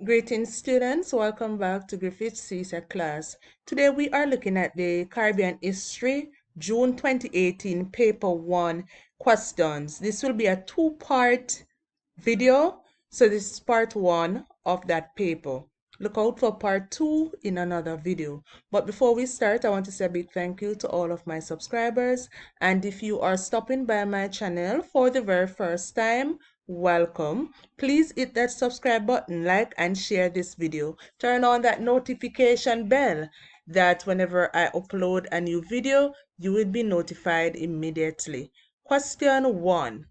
Greetings students, welcome back to Griffith's Csec class. Today we are looking at the Caribbean History, June 2018, Paper 1 questions. This will be a two-part video, so this is part 1 of that paper. Look out for part 2 in another video. But before we start, I want to say a big thank you to all of my subscribers. And if you are stopping by my channel for the very first time, welcome. Please hit that subscribe button, like and share this video. Turn on that notification bell that whenever I upload a new video, you will be notified immediately. Question 1.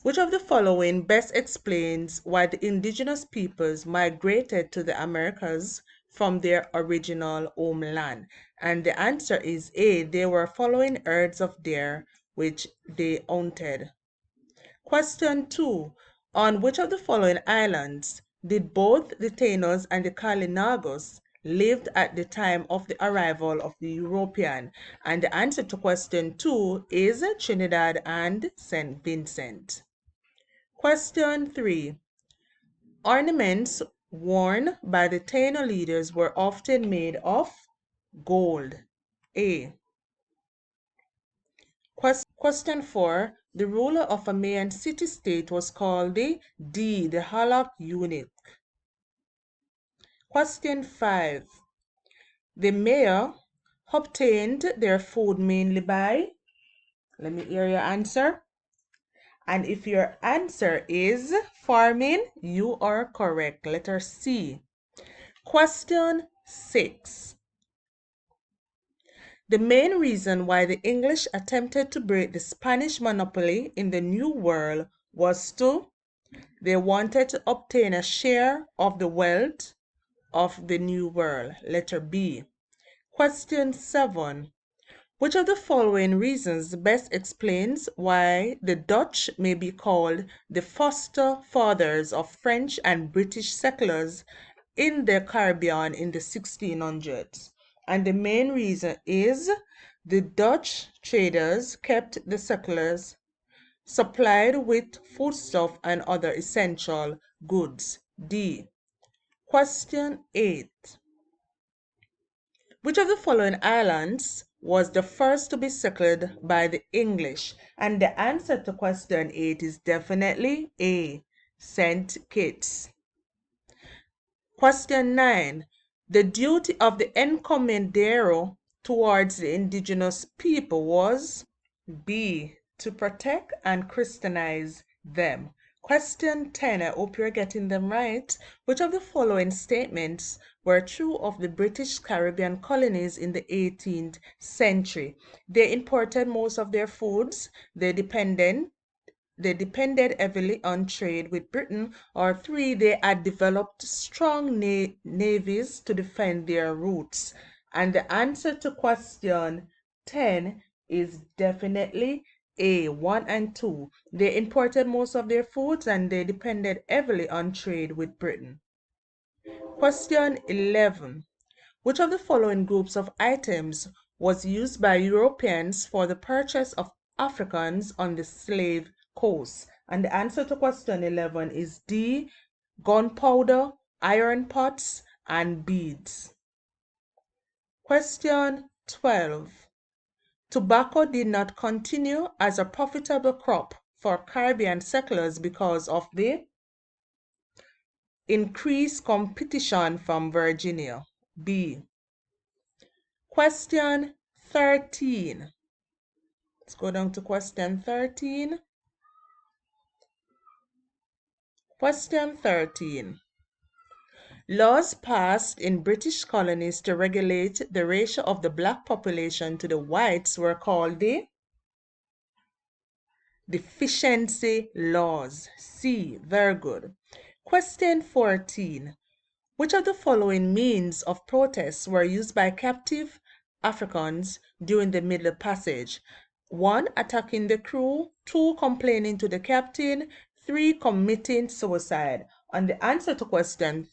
Which of the following best explains why the indigenous peoples migrated to the Americas from their original homeland? And the answer is A. They were following herds of deer which they hunted. Question 2. On which of the following islands did both the Taínos and the Kalinagos lived at the time of the arrival of the European? And the answer to question 2 is Trinidad and St. Vincent. Question 3. Ornaments worn by the Taino leaders were often made of gold. A. Question 4. The ruler of a Mayan city-state was called the Halak eunuch. Question 5. The mayor obtained their food mainly by, let me hear your answer. And if your answer is farming, you are correct. Letter C. Question 6. The main reason why the English attempted to break the Spanish monopoly in the New World was they wanted to obtain a share of the wealth of the New World. Letter B. Question 7. Which of the following reasons best explains why the Dutch may be called the foster fathers of French and British settlers in the Caribbean in the 1600s? And the main reason is the Dutch traders kept the settlers supplied with foodstuff and other essential goods. D. Question 8. Which of the following islands was the first to be settled by the English? And the answer to question 8 is definitely A. St. Kitts. Question 9. The duty of the encomendero towards the indigenous people was B. To protect and Christianize them. Question 10. I hope you're getting them right. Which of the following statements were true of the British Caribbean colonies in the 18th century? They imported most of their foods. They depended heavily on trade with Britain. Or 3, they had developed strong navies to defend their routes. And the answer to question 10 is definitely A, 1 and 2. They imported most of their foods and they depended heavily on trade with Britain. Question 11. Which of the following groups of items was used by Europeans for the purchase of Africans on the slave coast? And the answer to question 11 is D, gunpowder, iron pots, and beads. Question 12. Tobacco did not continue as a profitable crop for Caribbean settlers because of the increased competition from Virginia. B. Question 13. Let's go down to question 13. Question 13. Laws passed in British colonies to regulate the ratio of the black population to the whites were called the deficiency laws. C. Very good. Question 14. Which of the following means of protest were used by captive Africans during the Middle Passage? 1. Attacking the crew. 2. Complaining to the captain. 3. Committing suicide. And the answer to question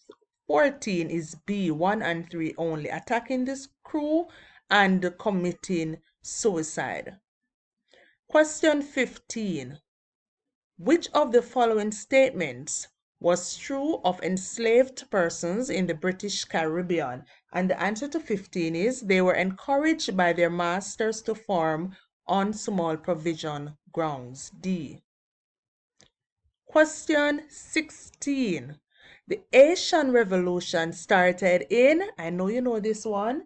14 is B, 1 and 3 only. Attacking this crew and committing suicide. Question 15. Which of the following statements was true of enslaved persons in the British Caribbean? And the answer to 15 is they were encouraged by their masters to farm on small provision grounds. D. Question 16. The Haitian Revolution started in, I know you know this one,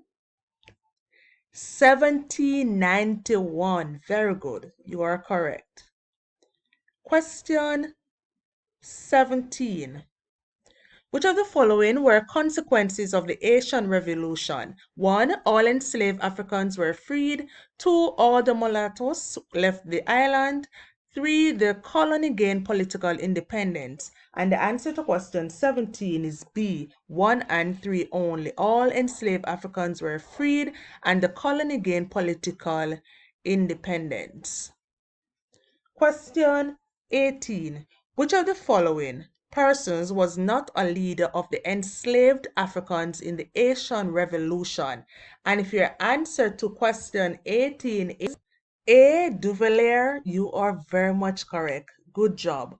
1791. Very good. You are correct. Question 17. Which of the following were consequences of the Haitian Revolution? 1. All enslaved Africans were freed. 2. All the mulattoes left the island. 3. The colony gained political independence. And the answer to question 17 is B. 1 and 3 only. All enslaved Africans were freed and the colony gained political independence. Question 18. Which of the following persons was not a leader of the enslaved Africans in the Haitian Revolution? And if your answer to question 18 is A. Duvalier, you are very much correct. Good job.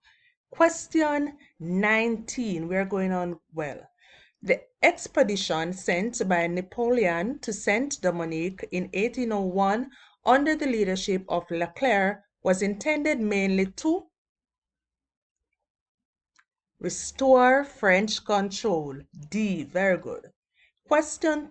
Question 19. We're going on well. The expedition sent by Napoleon to Saint Dominique in 1801 under the leadership of Leclerc was intended mainly to restore French control. D. Very good. Question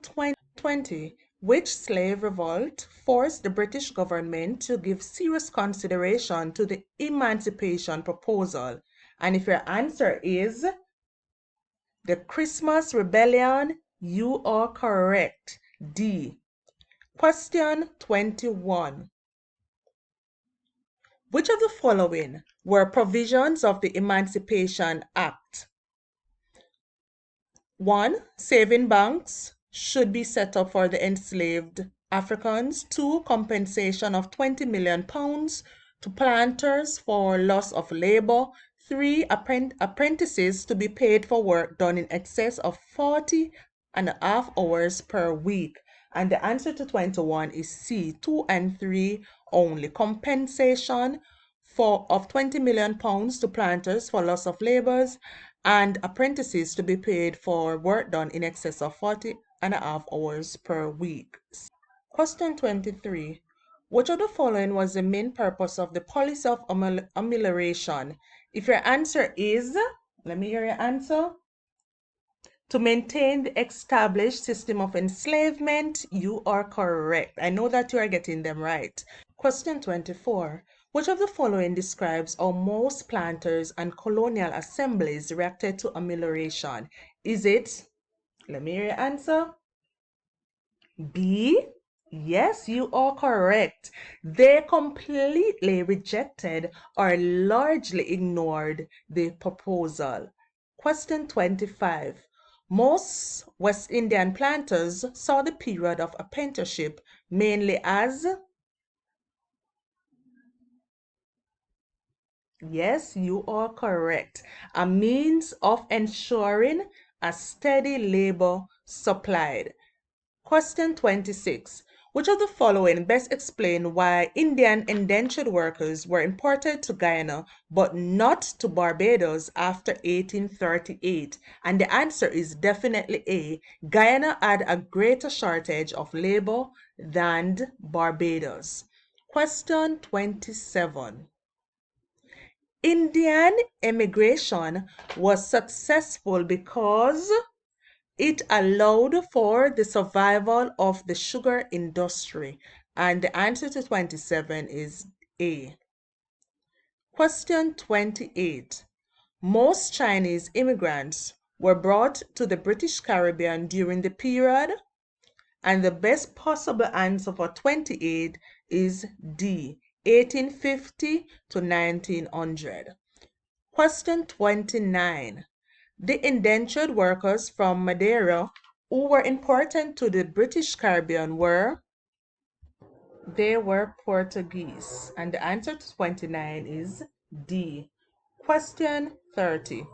20. Which slave revolt forced the British government to give serious consideration to the emancipation proposal? And if your answer is the Christmas Rebellion, you are correct. D. Question 21. Which of the following were provisions of the Emancipation Act? 1. Saving banks should be set up for the enslaved Africans. 2. Compensation of £20 million to planters for loss of labor. 3. Apprentices to be paid for work done in excess of 40.5 hours per week. And the answer to 21 is C. 2 and 3 only. Compensation of £20 million to planters for loss of labors and apprentices to be paid for work done in excess of 40.5 hours per week. Question 23. Which of the following was the main purpose of the policy of amelioration? If your answer is, let me hear your answer. To maintain the established system of enslavement, you are correct. I know that you are getting them right. Question 24. Which of the following describes how most planters and colonial assemblies reacted to amelioration? Is it, let me hear your answer, B? Yes, you are correct. They completely rejected or largely ignored the proposal. Question 25. Most West Indian planters saw the period of apprenticeship mainly as, yes, you are correct, a means of ensuring a steady labor supplied. Question 26. Which of the following best explain why Indian indentured workers were imported to Guyana but not to Barbados after 1838? And the answer is definitely A. Guyana had a greater shortage of labor than Barbados. Question 27. Indian immigration was successful because it allowed for the survival of the sugar industry. And the answer to 27 is A. Question 28. Most Chinese immigrants were brought to the British Caribbean during the period, and the best possible answer for 28 is D. 1850 to 1900. Question 29. The indentured workers from Madeira who were important to the British Caribbean were Portuguese. And the answer to 29 is D. Question 30.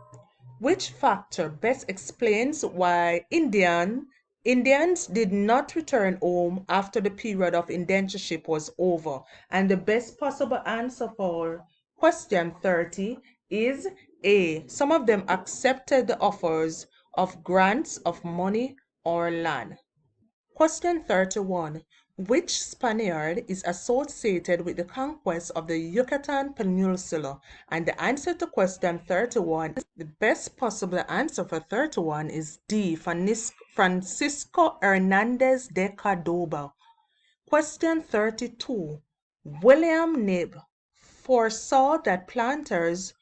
Which factor best explains why Indians did not return home after the period of indentureship was over? And the best possible answer for question 30 is A. Some of them accepted the offers of grants of money or land. Question 31. Which Spaniard is associated with the conquest of the Yucatan Peninsula? And the answer to question 31, the best possible answer for 31 is D. Francisco Hernandez de Cordoba. Question 32. William Knibb foresaw that planters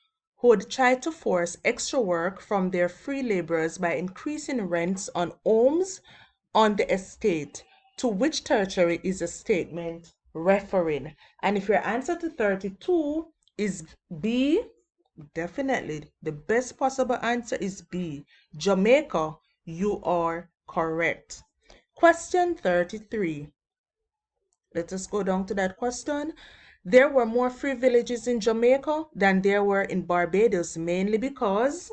would try to force extra work from their free laborers by increasing rents on homes on the estate. To which territory is the statement referring? And if your answer to 32 is B, definitely the best possible answer is B, Jamaica, you are correct. Question 33. Let us go down to that question. There were more free villages in Jamaica than there were in Barbados, mainly because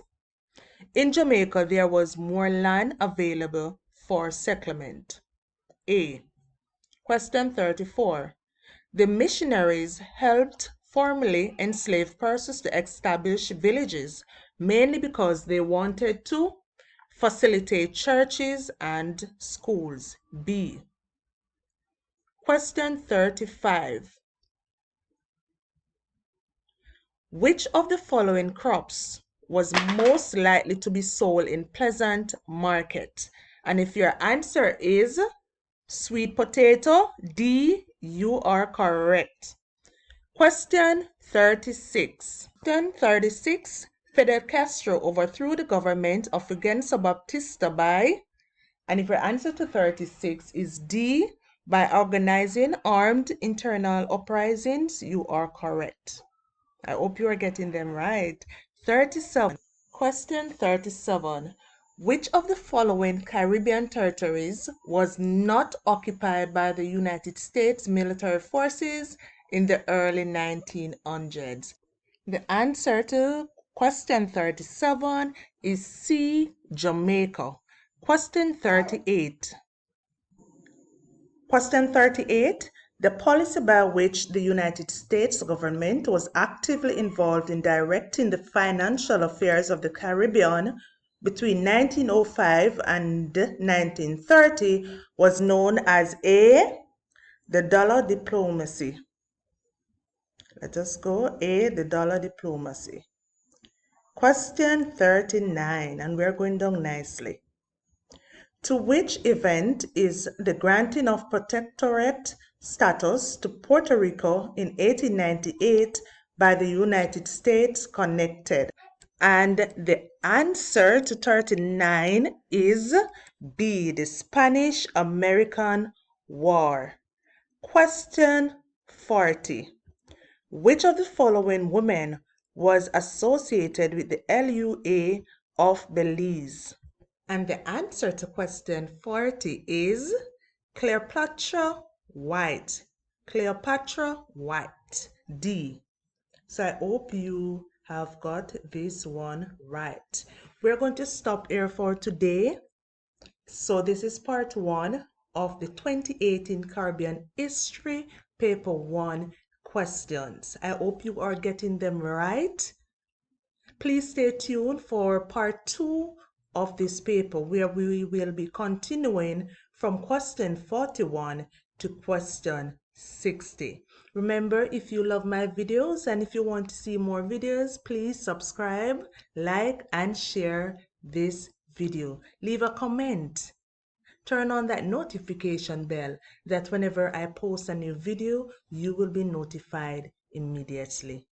in Jamaica there was more land available for settlement. A. Question 34. The missionaries helped formerly enslaved persons to establish villages, mainly because they wanted to facilitate churches and schools. B. Question 35. Which of the following crops was most likely to be sold in Pleasant Market? And if your answer is sweet potato, D, you are correct. Question 36. Question 36. Fidel Castro overthrew the government of Fulgencio Batista by, and if your answer to 36 is D, by organizing armed internal uprisings, you are correct. I hope you are getting them right. 37. Question 37. Which of the following Caribbean territories was not occupied by the United States military forces in the early 1900s? The answer to question 37 is C, Jamaica. Question 38. Question 38. The policy by which the United States government was actively involved in directing the financial affairs of the Caribbean between 1905 and 1930 was known as A, the dollar diplomacy. Let us go A, the dollar diplomacy. Question 39, and we're going down nicely. To which event is the granting of protectorate status to Puerto Rico in 1898 by the United States connected? And the answer to 39 is B, the Spanish-American War. Question 40. Which of the following women was associated with the LUA of Belize? And the answer to question 40 is Cleopatra White. Cleopatra White, D. So I hope you have got this one right. We're going to stop here for today. So this is part 1 of the 2018 Caribbean History Paper 1 questions. I hope you are getting them right. Please stay tuned for part 2 of this paper, where we will be continuing from question 41 to question 60. Remember, if you love my videos and if you want to see more videos, please subscribe, like, and share this video. Leave a comment. Turn on that notification bell that whenever I post a new video, you will be notified immediately.